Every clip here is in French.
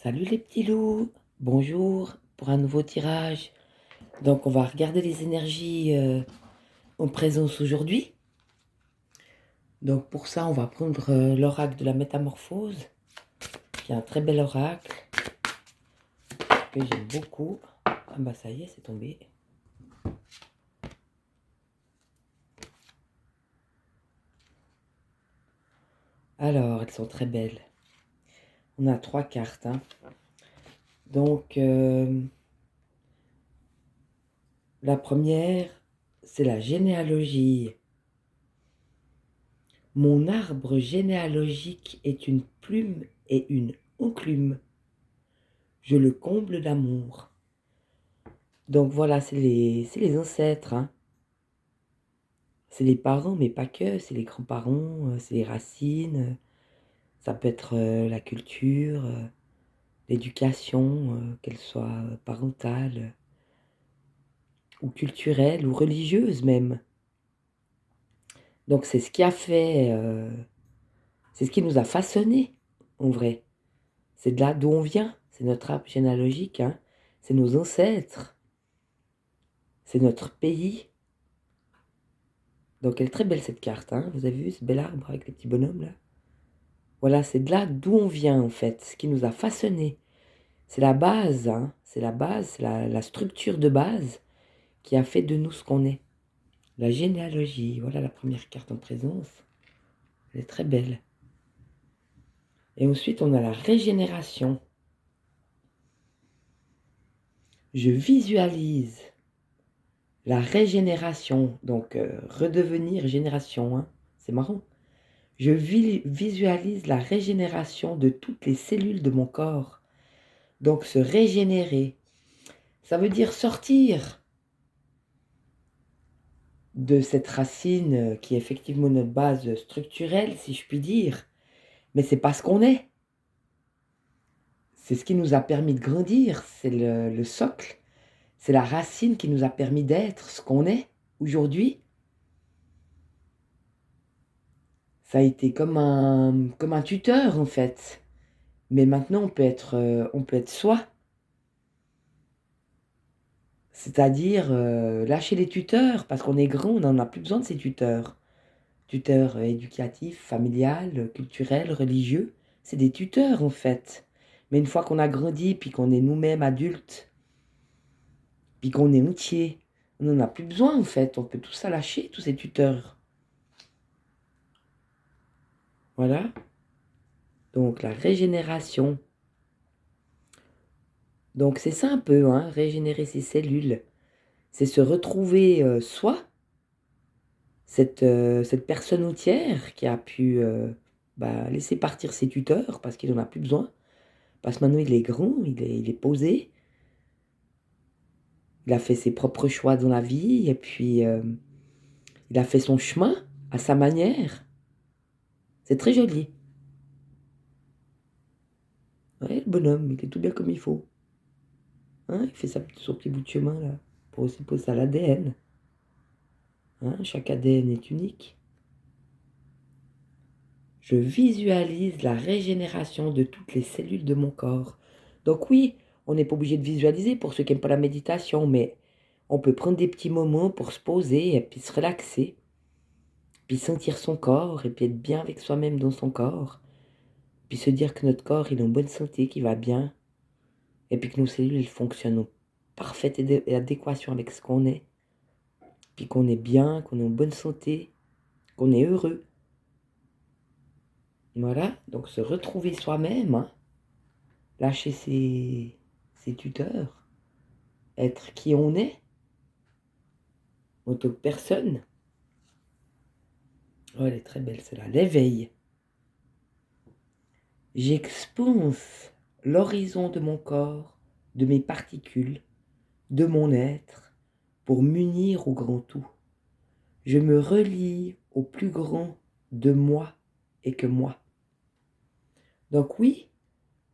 Salut les petits loups, bonjour pour un nouveau tirage. Donc on va regarder les énergies en présence aujourd'hui. Donc pour ça on va prendre l'oracle de la métamorphose, qui est un très bel oracle que j'aime beaucoup. Ah bah ça y est, c'est tombé. Alors elles sont très belles. On a 3 cartes. Donc la première, c'est la généalogie. Mon arbre généalogique est une plume et une enclume. Je le comble d'amour. Donc voilà, c'est les ancêtres. C'est les parents, mais pas que. C'est les grands-parents, c'est les racines. Ça peut être la culture, l'éducation, qu'elle soit parentale ou culturelle ou religieuse même. Donc c'est ce qui a fait, c'est ce qui nous a façonnés, en vrai. C'est de là d'où on vient. C'est notre arbre généalogique. C'est nos ancêtres. C'est notre pays. Donc elle est très belle cette carte. Vous avez vu ce bel arbre avec les petits bonhommes là? Voilà, c'est de là d'où on vient en fait, ce qui nous a façonnés. C'est la base, c'est la base, c'est la structure de base qui a fait de nous ce qu'on est. La généalogie, voilà la première carte en présence. Elle est très belle. Et ensuite, on a la régénération. Je visualise la régénération, donc redevenir génération, c'est marrant. Je visualise la régénération de toutes les cellules de mon corps. Donc se régénérer, ça veut dire sortir de cette racine qui est effectivement notre base structurelle, si je puis dire. Mais c'est pas ce qu'on est. C'est ce qui nous a permis de grandir, c'est le socle, c'est la racine qui nous a permis d'être ce qu'on est aujourd'hui. Ça a été comme un tuteur en fait. Mais maintenant on peut être soi. C'est-à-dire lâcher les tuteurs, parce qu'on est grand, on n'en a plus besoin de ces tuteurs. Tuteurs éducatifs, familial, culturels, religieux, c'est des tuteurs en fait. Mais une fois qu'on a grandi, puis qu'on est nous-mêmes adultes, puis qu'on est entier, on n'en a plus besoin en fait. On peut tout ça lâcher, tous ces tuteurs. Voilà. Donc la régénération. Donc c'est ça un peu, régénérer ses cellules. C'est se retrouver soi, cette personne entière qui a pu laisser partir ses tuteurs parce qu'il n'en a plus besoin. Parce que maintenant il est grand, il est posé. Il a fait ses propres choix dans la vie et puis il a fait son chemin à sa manière. C'est très joli. Ouais, le bonhomme, il est tout bien comme il faut. Il fait son petit bout de chemin là, pour aussi poser à l'ADN. Chaque ADN est unique. Je visualise la régénération de toutes les cellules de mon corps. Donc oui, on n'est pas obligé de visualiser pour ceux qui n'aiment pas la méditation, mais on peut prendre des petits moments pour se poser et puis se relaxer, puis sentir son corps et puis être bien avec soi-même dans son corps, puis se dire que notre corps il est en bonne santé, qu'il va bien, et puis que nos cellules elles fonctionnent en parfaite adéquation avec ce qu'on est, puis qu'on est bien, qu'on est en bonne santé, qu'on est heureux. Voilà, donc se retrouver soi-même, lâcher ses tuteurs, être qui on est en tant que personne. Oh, elle est très belle celle-là, l'éveil. J'expanse l'horizon de mon corps, de mes particules, de mon être, pour m'unir au grand tout. Je me relie au plus grand de moi et que moi. Donc oui,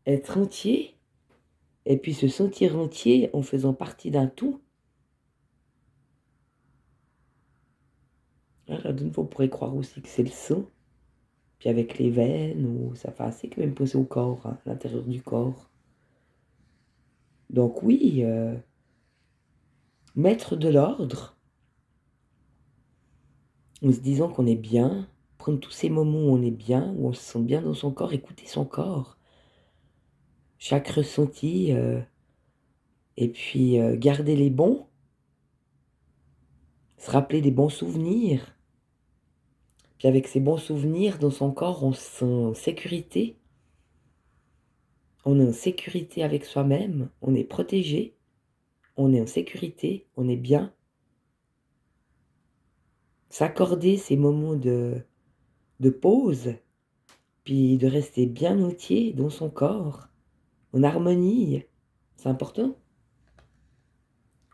être entier, et puis se sentir entier en faisant partie d'un tout. Alors, d'une fois, on pourrait croire aussi que c'est le sang, puis avec les veines, ou ça fait assez quand même poser au corps, à l'intérieur du corps. Donc oui, mettre de l'ordre, en se disant qu'on est bien, prendre tous ces moments où on est bien, où on se sent bien dans son corps, écouter son corps, chaque ressenti, et puis garder les bons, se rappeler des bons souvenirs. Puis avec ces bons souvenirs dans son corps, on se sent en sécurité. On est en sécurité avec soi-même, on est protégé, on est en sécurité, on est bien. S'accorder ces moments de pause, puis de rester bien entier dans son corps, en harmonie, c'est important.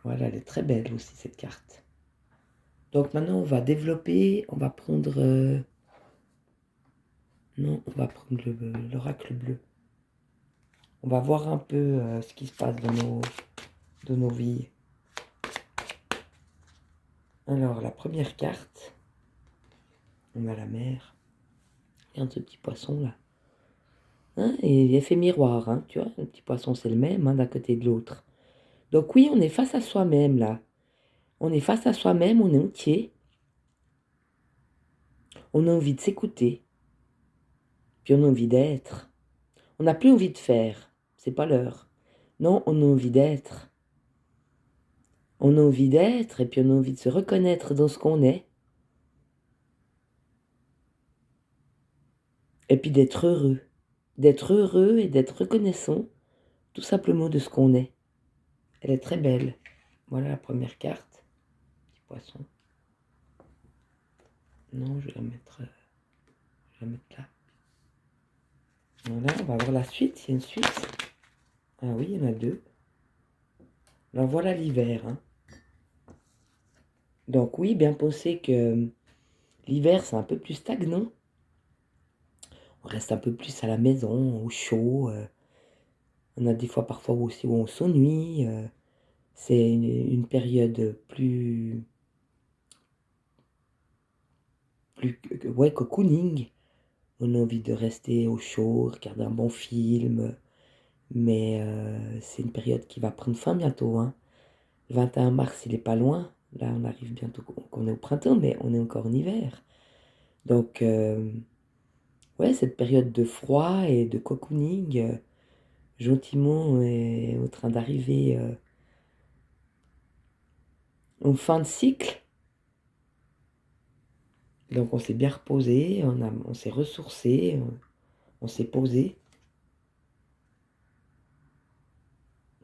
Voilà, elle est très belle aussi cette carte. Donc maintenant on va développer, on va prendre... non, on va prendre l'oracle bleu. On va voir un peu ce qui se passe dans nos vies. Alors la première carte, on a la mer. Regarde ce petit poisson là. Hein, et effet miroir, hein, tu vois, le petit poisson c'est le même, hein, d'un côté et de l'autre. Donc oui, on est face à soi-même là. On est face à soi-même, on est entier. On a envie de s'écouter. Puis on a envie d'être. On n'a plus envie de faire. C'est pas l'heure. Non, on a envie d'être. On a envie d'être et puis on a envie de se reconnaître dans ce qu'on est. Et puis d'être heureux. D'être heureux et d'être reconnaissant tout simplement de ce qu'on est. Elle est très belle. Voilà la première carte. Petit poisson. Non, je vais la mettre là. Voilà, on va voir la suite. Il y a une suite. Ah oui, il y en a deux. Alors voilà l'hiver. Hein. Donc oui, bien penser que l'hiver, c'est un peu plus stagnant. On reste un peu plus à la maison, au chaud. On a des fois parfois aussi où on s'ennuie. C'est une période plus ouais, cocooning. On a envie de rester au chaud, regarder un bon film. Mais c'est une période qui va prendre fin bientôt. Hein. Le 21 mars, il n'est pas loin. Là, on arrive bientôt qu'on est au printemps, mais on est encore en hiver. Donc, ouais, cette période de froid et de cocooning, gentiment, est en train d'arriver en fin de cycle. Donc, on s'est bien reposé, on s'est ressourcé, on s'est posé.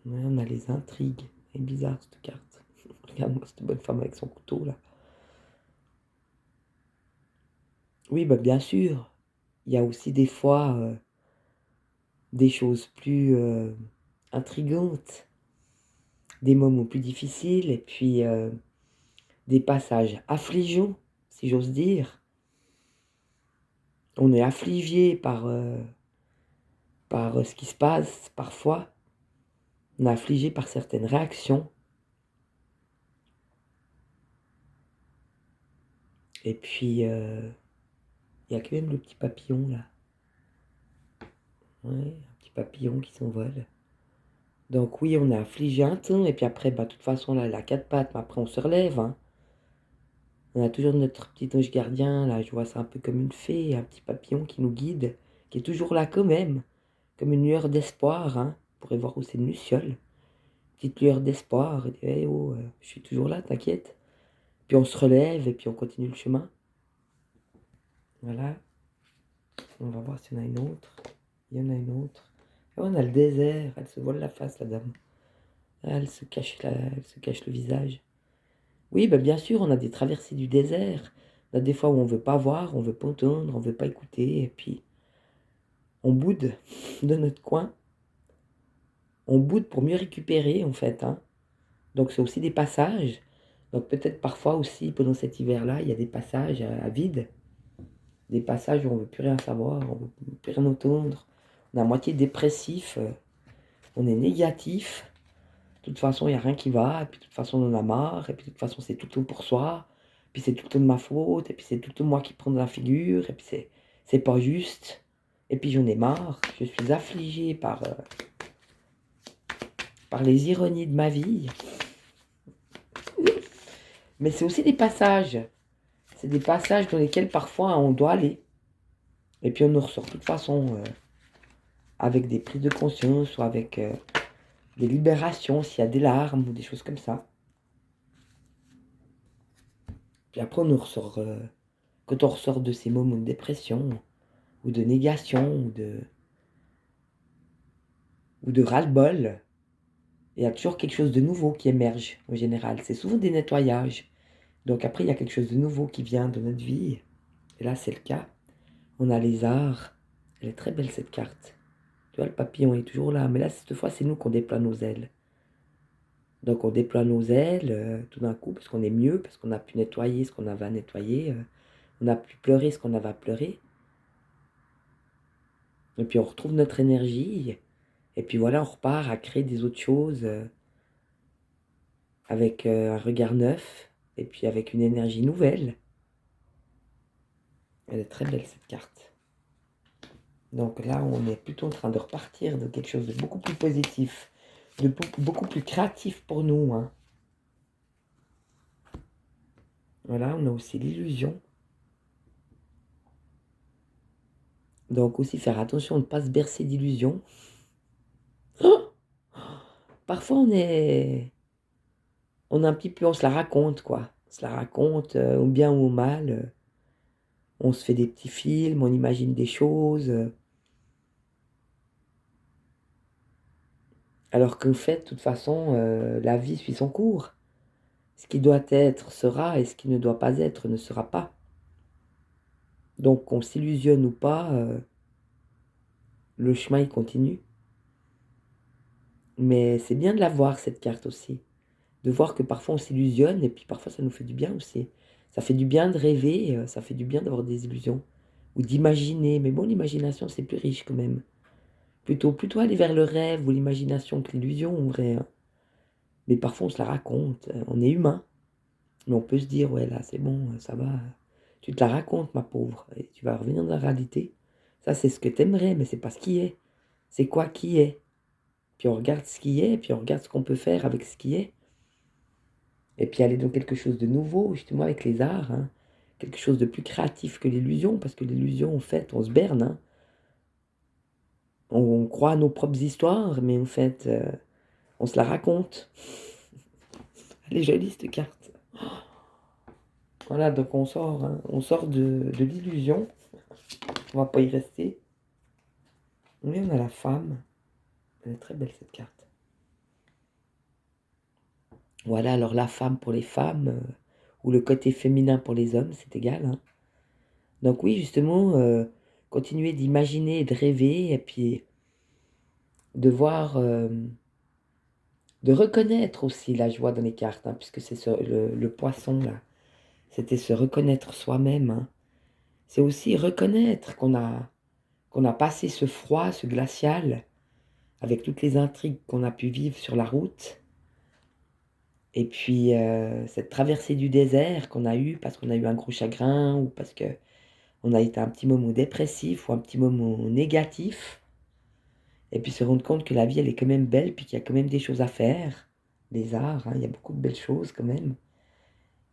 Ouais, on a les intrigues. C'est bizarre, cette carte. Regarde-moi cette bonne femme avec son couteau, là. Oui, bah, bien sûr. Il y a aussi des fois des choses plus intrigantes, des moments plus difficiles, et puis des passages affligeants, si j'ose dire. On est affligé par ce qui se passe parfois. On est affligé par certaines réactions. Et puis, il y a quand même le petit papillon, là. Ouais, un petit papillon qui s'envole. Donc oui, on est affligé un temps, et puis après, bah, de toute façon, là, elle a quatre pattes, mais après, on se relève, hein. On a toujours notre petit ange gardien, là, je vois ça un peu comme une fée, un petit papillon qui nous guide, qui est toujours là quand même, comme une lueur d'espoir, hein. On pourrait voir où c'est une luciole. Petite lueur d'espoir, hey, oh, je suis toujours là, t'inquiète. Puis on se relève et puis on continue le chemin. Voilà. On va voir s'il y en a une autre. Il y en a une autre. Ah, on a le désert, elle se voile la face, la dame. Ah, elle se cache le visage. Oui, bah bien sûr, on a des traversées du désert. On a des fois où on veut pas voir, on veut pas entendre, on veut pas écouter, et puis on boude de notre coin. On boude pour mieux récupérer, en fait. Hein. Donc c'est aussi des passages. Donc peut-être parfois aussi, pendant cet hiver-là, il y a des passages à vide. Des passages où on ne veut plus rien savoir, on ne veut plus rien entendre. On est à moitié dépressif, on est négatif. De toute façon, il n'y a rien qui va, et puis de toute façon, on en a marre, et puis de toute façon, c'est tout le temps pour soi, puis c'est tout le temps de ma faute, et puis c'est tout le temps moi qui prends de la figure, et puis c'est pas juste, et puis j'en ai marre. Je suis affligée par par les ironies de ma vie. Mais c'est aussi des passages. C'est des passages dans lesquels parfois on doit aller. Et puis on nous ressort de toute façon avec des prises de conscience ou avec des libérations, s'il y a des larmes ou des choses comme ça. Puis après on nous ressort, quand on ressort de ces moments de dépression ou de négation ou de ras-le-bol, il y a toujours quelque chose de nouveau qui émerge en général. C'est souvent des nettoyages. Donc après il y a quelque chose de nouveau qui vient de notre vie. Et là c'est le cas. On a les arts. Elle est très belle cette carte. Tu vois, le papillon est toujours là. Mais là, cette fois, c'est nous qu'on déploie nos ailes. Donc, on déploie nos ailes tout d'un coup parce qu'on est mieux, parce qu'on a pu nettoyer ce qu'on avait à nettoyer. On a pu pleurer ce qu'on avait à pleurer. Et puis, on retrouve notre énergie. Et puis, voilà, on repart à créer des autres choses avec un regard neuf. Et puis, avec une énergie nouvelle. Elle est très belle, cette carte. Donc là, on est plutôt en train de repartir de quelque chose de beaucoup plus positif, de beaucoup plus créatif pour nous. Hein. Voilà, on a aussi l'illusion. Donc aussi faire attention de ne pas se bercer d'illusions. Oh, parfois on est un petit peu, on se la raconte quoi. On se la raconte au bien ou au mal. On se fait des petits films, on imagine des choses. Alors qu'en fait, de toute façon, la vie suit son cours. Ce qui doit être sera et ce qui ne doit pas être ne sera pas. Donc qu'on s'illusionne ou pas, le chemin il continue. Mais c'est bien de la voir cette carte aussi. De voir que parfois on s'illusionne et puis parfois ça nous fait du bien aussi. Ça fait du bien de rêver, ça fait du bien d'avoir des illusions. Ou d'imaginer. Mais bon, l'imagination c'est plus riche quand même. Plutôt aller vers le rêve ou l'imagination que l'illusion en vrai. Hein. Mais parfois on se la raconte. On est humain. Mais on peut se dire, ouais là c'est bon, ça va. Tu te la racontes ma pauvre. Et tu vas revenir dans la réalité. Ça c'est ce que t'aimerais, mais c'est pas ce qui est. C'est quoi qui est. Puis on regarde ce qui est, puis on regarde ce qu'on peut faire avec ce qui est. Et puis aller dans quelque chose de nouveau, justement avec les arts. Hein. Quelque chose de plus créatif que l'illusion, parce que l'illusion, en fait, on se berne. Hein. On croit à nos propres histoires, mais en fait, on se la raconte. Elle est jolie, cette carte. Voilà, donc on sort, hein. On sort de l'illusion. On va pas y rester. Mais on a la femme. Elle est très belle, cette carte. Voilà, alors la femme pour les femmes, ou le côté féminin pour les hommes, c'est égal. Hein. Donc oui, justement, continuer d'imaginer et de rêver, et puis de voir, de reconnaître aussi la joie dans les cartes, hein, puisque c'est le poisson, là. C'était se reconnaître soi-même. Hein. C'est aussi reconnaître qu'on a passé ce froid, ce glacial, avec toutes les intrigues qu'on a pu vivre sur la route. Et puis, cette traversée du désert qu'on a eue parce qu'on a eu un gros chagrin ou parce que on a été un petit moment dépressif ou un petit moment négatif. Et puis se rendre compte que la vie, elle est quand même belle, puis qu'il y a quand même des choses à faire. Des arts, hein, il y a beaucoup de belles choses quand même.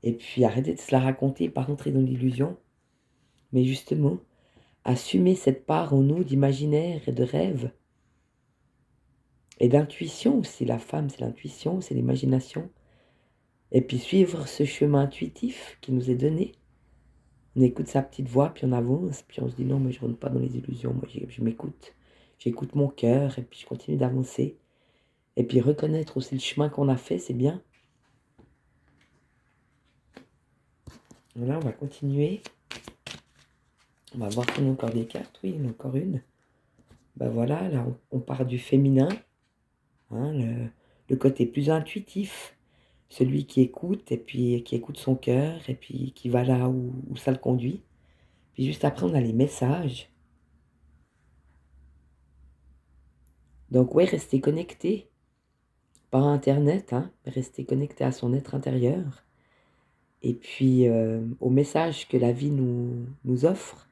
Et puis arrêter de se la raconter, pas rentrer dans l'illusion. Mais justement, assumer cette part en nous d'imaginaire et de rêve. Et d'intuition aussi. La femme, c'est l'intuition, c'est l'imagination. Et puis suivre ce chemin intuitif qui nous est donné. On écoute sa petite voix, puis on avance, puis on se dit non, mais je ne rentre pas dans les illusions, moi je m'écoute. J'écoute mon cœur, et puis je continue d'avancer. Et puis reconnaître aussi le chemin qu'on a fait, c'est bien. Voilà, on va continuer. On va voir si on a encore des cartes. Oui, il y en a encore une. Ben voilà, là on part du féminin, hein, le côté plus intuitif, celui qui écoute, et puis qui écoute son cœur, et puis qui va là où ça le conduit. Puis juste après, on a les messages. Donc ouais, rester connecté, pas Internet, hein, mais rester connecté à son être intérieur. Et puis au message que la vie nous offre.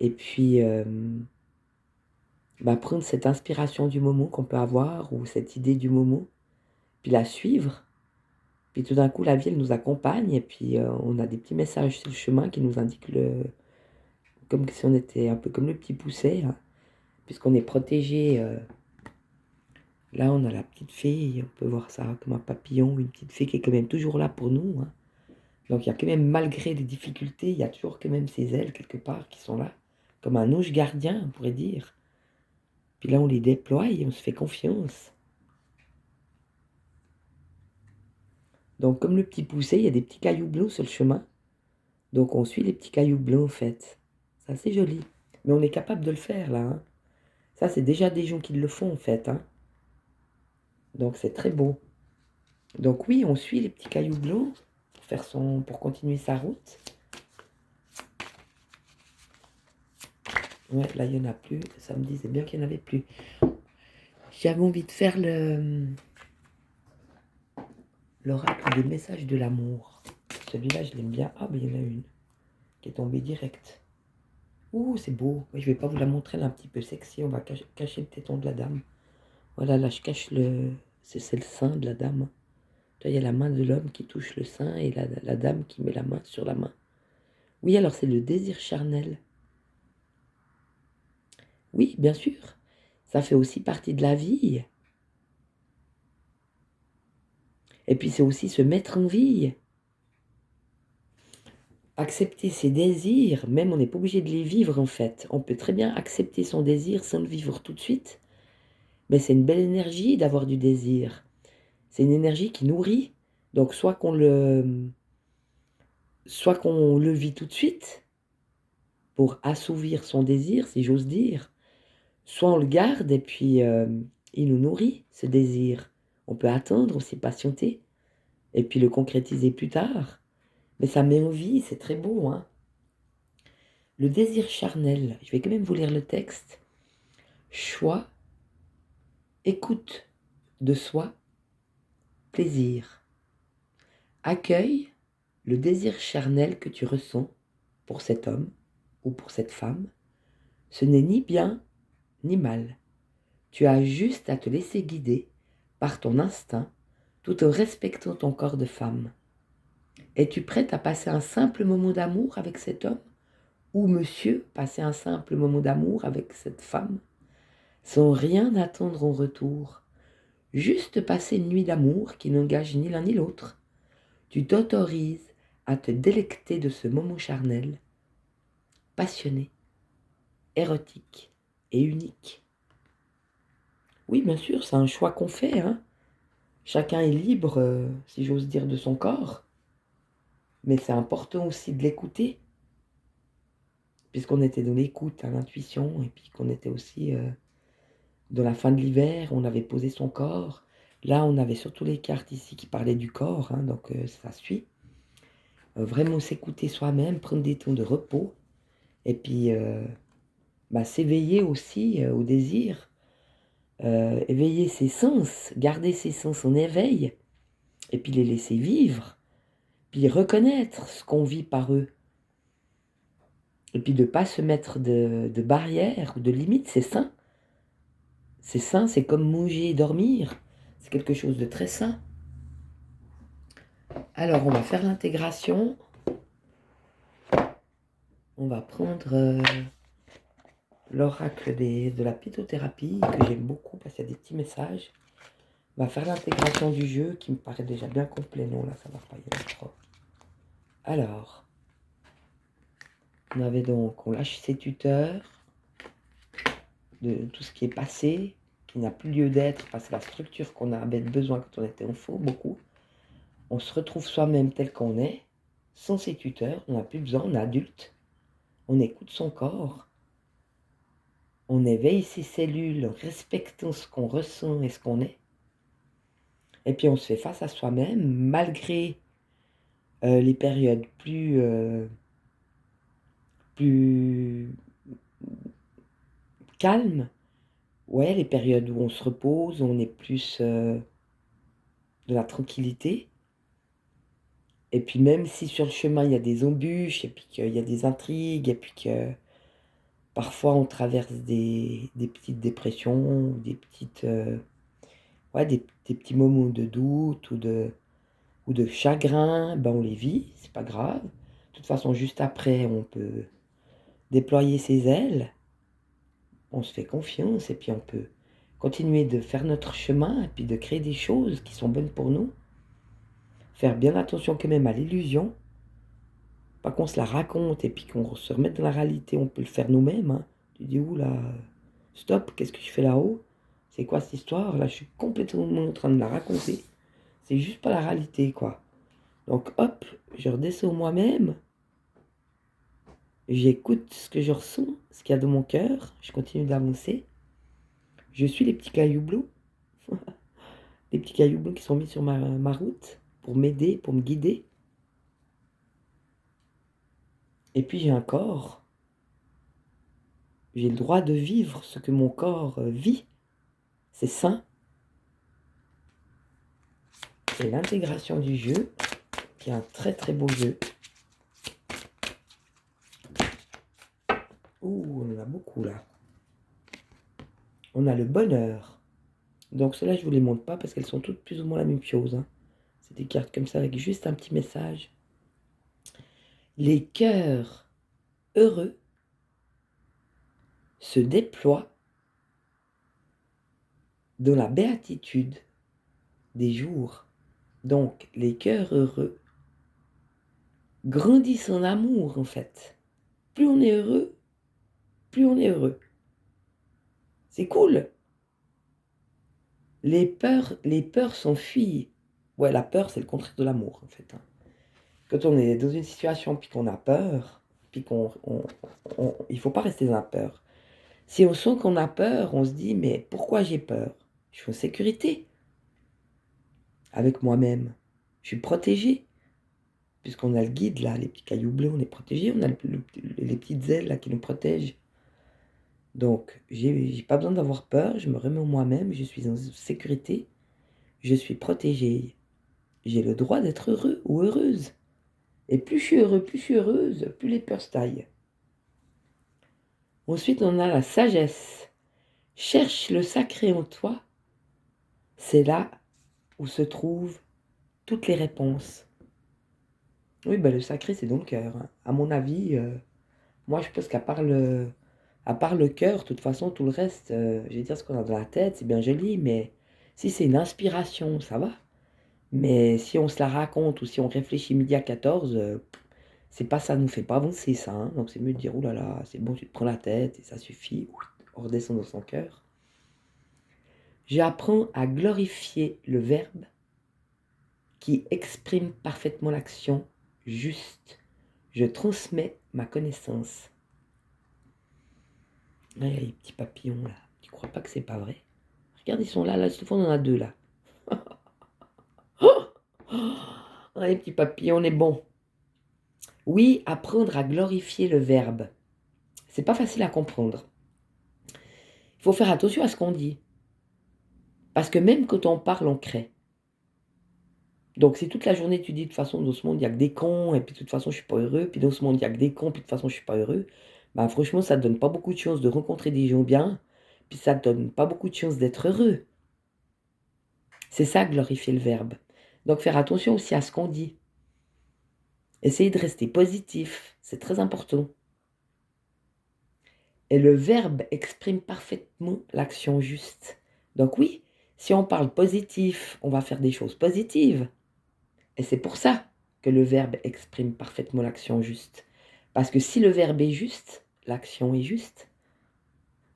Et puis prendre cette inspiration du moment qu'on peut avoir ou cette idée du moment, puis la suivre. Puis tout d'un coup, la vie, elle nous accompagne et puis on a des petits messages sur le chemin qui nous indiquent comme si on était un peu comme le petit pousset, hein, puisqu'on est protégé. Là, on a la petite fée, on peut voir ça comme un papillon, une petite fée qui est quand même toujours là pour nous, hein. Donc il y a quand même, malgré les difficultés, il y a toujours quand même ces ailes quelque part qui sont là, comme un ange gardien, on pourrait dire. Puis là, on les déploie et on se fait confiance. Donc comme le petit pousset, il y a des petits cailloux bleus sur le chemin. Donc on suit les petits cailloux bleus en fait. C'est assez joli. Mais on est capable de le faire là, hein. Ça, c'est déjà des gens qui le font en fait, hein. Donc c'est très beau. Donc oui, on suit les petits cailloux bleus pour continuer sa route. Ouais, là, il n'y en a plus. Ça me disait bien qu'il n'y en avait plus. J'avais envie de faire l'oracle des messages de l'amour. Celui-là, je l'aime bien. Ah, ben, il y en a une qui est tombée direct. Ouh, c'est beau. Je ne vais pas vous la montrer, elle est un petit peu sexy. On va cacher le téton de la dame. Voilà, là, je cache c'est le sein de la dame. Là, il y a la main de l'homme qui touche le sein et la dame qui met la main sur la main. Oui, alors c'est le désir charnel. Oui, bien sûr. Ça fait aussi partie de la vie. Et puis c'est aussi se mettre en vie. Accepter ses désirs, même on n'est pas obligé de les vivre en fait. On peut très bien accepter son désir sans le vivre tout de suite. Mais c'est une belle énergie d'avoir du désir. C'est une énergie qui nourrit. Donc soit qu'on le vit tout de suite pour assouvir son désir, si j'ose dire, soit on le garde et puis il nous nourrit, ce désir. On peut attendre aussi, patienter, et puis le concrétiser plus tard. Mais ça met en vie, c'est très beau, hein. Le désir charnel, je vais quand même vous lire le texte. Choix, écoute de soi, plaisir. Accueille le désir charnel que tu ressens pour cet homme ou pour cette femme. Ce n'est ni bien ni mal. Tu as juste à te laisser guider par ton instinct tout en respectant ton corps de femme. Es-tu prête à passer un simple moment d'amour avec cet homme ou monsieur passer un simple moment d'amour avec cette femme sans rien attendre en retour? Juste passer une nuit d'amour qui n'engage ni l'un ni l'autre. Tu t'autorises à te délecter de ce moment charnel, passionné, érotique et unique. Oui, bien sûr, c'est un choix qu'on fait, hein. Chacun est libre, si j'ose dire, de son corps. Mais c'est important aussi de l'écouter, puisqu'on était dans l'écoute, à l'intuition, et puis qu'on était aussi dans la fin de l'hiver, on avait posé son corps. Là, on avait surtout les cartes ici qui parlaient du corps, hein, donc ça suit. Vraiment s'écouter soi-même, prendre des temps de repos, et puis s'éveiller aussi au désir, éveiller ses sens, garder ses sens en éveil, et puis les laisser vivre, puis reconnaître ce qu'on vit par eux, et puis de ne pas se mettre de barrières ou de limites, c'est sain. C'est sain, c'est comme manger et dormir, c'est quelque chose de très sain. Alors on va faire l'intégration, on va prendre l'oracle de la pittothérapie, que j'aime beaucoup parce qu'il y a des petits messages. On va faire l'intégration du jeu qui me paraît déjà bien complet. Non, là, ça va pas, il y en a trop. Alors, on lâche ses tuteurs, de tout ce qui est passé, qui n'a plus lieu d'être, parce que la structure qu'on avait besoin quand on était enfant, beaucoup. On se retrouve soi-même tel qu'on est, sans ses tuteurs, on n'a plus besoin, on est adulte. On écoute son corps. On éveille ses cellules en respectant ce qu'on ressent et ce qu'on est. Et puis on se fait face à soi-même, malgré les périodes plus calmes. Ouais, les périodes où on se repose, où on est plus de la tranquillité. Et puis même si sur le chemin il y a des embûches, et puis qu'il y a des intrigues, et puis que Parfois, on traverse des petites dépressions, des petits moments de doute ou de chagrin. Ben, on les vit, c'est pas grave. De toute façon, juste après, on peut déployer ses ailes, on se fait confiance et puis on peut continuer de faire notre chemin et puis de créer des choses qui sont bonnes pour nous. Faire bien attention quand même à l'illusion. Pas qu'on se la raconte et puis qu'on se remette dans la réalité, on peut le faire nous-mêmes. Hein. Tu dis, oula, stop, qu'est-ce que je fais là-haut? C'est quoi cette histoire? Là, je suis complètement en train de la raconter. C'est juste pas la réalité, quoi. Donc, hop, je redescends moi-même. J'écoute ce que je ressens, ce qu'il y a dans mon cœur. Je continue d'avancer. Je suis les petits cailloux bleus. Les petits cailloux bleus qui sont mis sur ma route pour m'aider, pour me guider. Et puis, j'ai un corps. J'ai le droit de vivre ce que mon corps vit. C'est sain. C'est l'intégration du jeu, qui est un très très beau jeu. Ouh, on en a beaucoup là. On a le bonheur. Donc celles-là, je ne vous les montre pas parce qu'elles sont toutes plus ou moins la même chose. Hein. C'est des cartes comme ça avec juste un petit message. Les cœurs heureux se déploient dans la béatitude des jours. Donc les cœurs heureux grandissent en amour en fait. Plus on est heureux, plus on est heureux. C'est cool. Les peurs s'enfuient. Ouais, la peur, c'est le contraire de l'amour, en fait. Hein. Quand on est dans une situation puis qu'on a peur, puis il faut pas rester dans la peur. Si on sent qu'on a peur, on se dit, mais pourquoi j'ai peur? Je suis en sécurité avec moi-même. Je suis protégé. Puisqu'on a le guide, là, les petits cailloux bleus, on est protégé. On a les petites ailes, là, qui nous protègent. Donc, j'ai pas besoin d'avoir peur. Je me remets en moi-même. Je suis en sécurité. Je suis protégée. J'ai le droit d'être heureux ou heureuse. Et plus je suis heureux, plus je suis heureuse, plus les peurs se taillent. Ensuite, on a la sagesse. Cherche le sacré en toi. C'est là où se trouvent toutes les réponses. Oui, ben le sacré, c'est dans le cœur. Hein. À mon avis, moi, je pense à part le cœur, de toute façon, tout le reste, je vais dire ce qu'on a dans la tête, c'est bien joli, mais si c'est une inspiration, ça va. Mais si on se la raconte ou si on réfléchit midi à 14, c'est pas ça, nous fait pas avancer ça. Hein. Donc c'est mieux de dire, oh là là, c'est bon, tu te prends la tête et ça suffit. On redescend dans son cœur. J'apprends à glorifier le verbe qui exprime parfaitement l'action juste. Je transmets ma connaissance. Là, il y a les petits papillons là. Tu crois pas que c'est pas vrai? Regarde, ils sont là, là, souvent on en a deux là. Ah, les petits papillons, on est bon. Oui, apprendre à glorifier le verbe. C'est pas facile à comprendre. Il faut faire attention à ce qu'on dit. Parce que même quand on parle, on crée. Donc si toute la journée tu dis de toute façon dans ce monde il n'y a que des cons et puis de toute façon je suis pas heureux, puis dans ce monde il n'y a que des cons puis de toute façon je suis pas heureux, bah franchement ça te donne pas beaucoup de chance de rencontrer des gens bien, puis ça te donne pas beaucoup de chance d'être heureux. C'est ça glorifier le verbe. Donc faire attention aussi à ce qu'on dit. Essayer de rester positif, c'est très important. Et le verbe exprime parfaitement l'action juste. Donc oui, si on parle positif, on va faire des choses positives. Et c'est pour ça que le verbe exprime parfaitement l'action juste. Parce que si le verbe est juste, l'action est juste.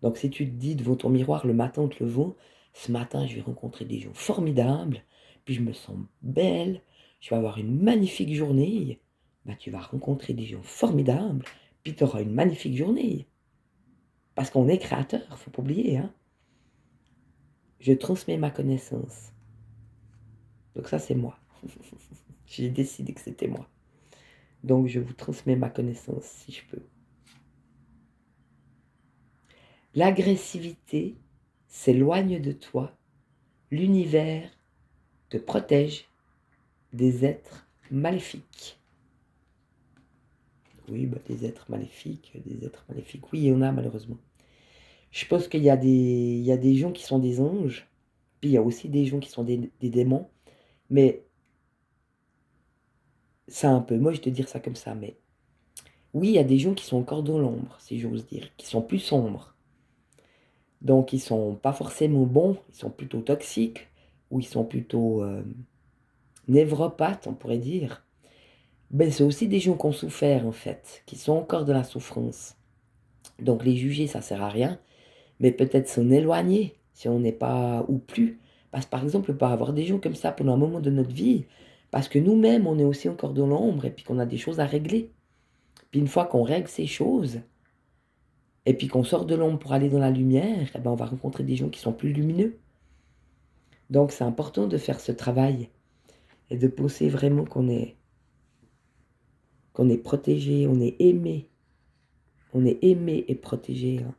Donc si tu te dis devant ton miroir le matin en te levant, ce matin je vais rencontrer des gens formidables, puis je me sens belle, je vais avoir une magnifique journée, bah, tu vas rencontrer des gens formidables, puis tu auras une magnifique journée. Parce qu'on est créateur, faut pas oublier. Hein. Je transmets ma connaissance. Donc ça c'est moi. J'ai décidé que c'était moi. Donc je vous transmets ma connaissance si je peux. L'agressivité s'éloigne de toi. L'univers te protège des êtres maléfiques. Oui, bah, des êtres maléfiques, oui, il y en a malheureusement. Je pense qu'il y a des gens qui sont des anges, puis il y a aussi des gens qui sont des démons, mais c'est un peu moche de dire ça comme ça, mais oui, il y a des gens qui sont encore dans l'ombre, si j'ose dire, qui sont plus sombres. Donc ils sont pas forcément bons, ils sont plutôt toxiques, ou ils sont plutôt névropathes, on pourrait dire. Ben, c'est aussi des gens qui ont souffert, en fait, qui sont encore dans la souffrance. Donc les juger, ça sert à rien, mais peut-être s'en éloigner, si on n'est pas, ou plus. Parce que par exemple, on peut avoir des gens comme ça pendant un moment de notre vie, parce que nous-mêmes, on est aussi encore dans l'ombre, et puis qu'on a des choses à régler. Puis une fois qu'on règle ces choses, et puis qu'on sort de l'ombre pour aller dans la lumière, eh ben on va rencontrer des gens qui sont plus lumineux. Donc c'est important de faire ce travail, et de penser vraiment qu'on est protégé, on est aimé et protégé, hein.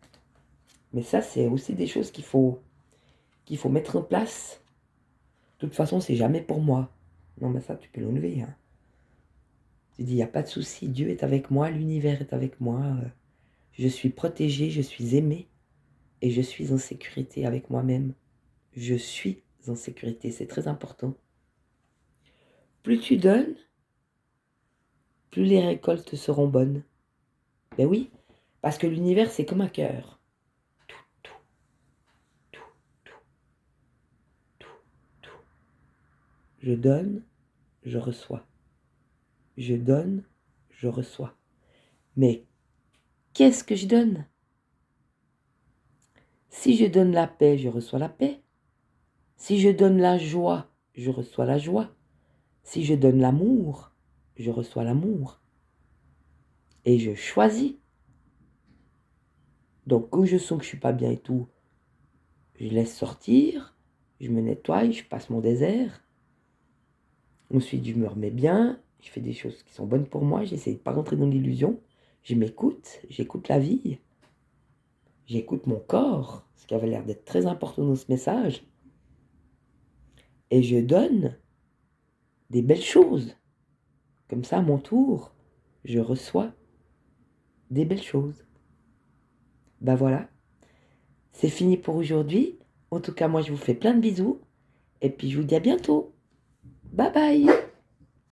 Mais ça, c'est aussi des choses qu'il faut mettre en place. De toute façon, c'est jamais pour moi. Non, mais ça, tu peux l'enlever, hein. Tu dis, il n'y a pas de souci, Dieu est avec moi, l'univers est avec moi. Je suis protégé, je suis aimé et je suis en sécurité avec moi-même. Je suis en sécurité, c'est très important. Plus tu donnes, plus les récoltes seront bonnes. Ben oui, parce que l'univers, c'est comme un cœur. Tout, tout, tout, tout, tout, tout. Je donne, je reçois. Je donne, je reçois. Mais qu'est-ce que je donne? Si je donne la paix, je reçois la paix. Si je donne la joie, je reçois la joie. Si je donne l'amour, je reçois l'amour. Et je choisis. Donc quand je sens que je suis pas bien et tout, je laisse sortir, je me nettoie, je passe mon désert. Ensuite, je me remets bien, je fais des choses qui sont bonnes pour moi, j'essaie de pas rentrer dans l'illusion. Je m'écoute, j'écoute la vie, j'écoute mon corps, ce qui avait l'air d'être très important dans ce message. Et je donne des belles choses. Comme ça, à mon tour, je reçois des belles choses. Ben voilà, c'est fini pour aujourd'hui. En tout cas, moi, je vous fais plein de bisous. Et puis, je vous dis à bientôt. Bye bye.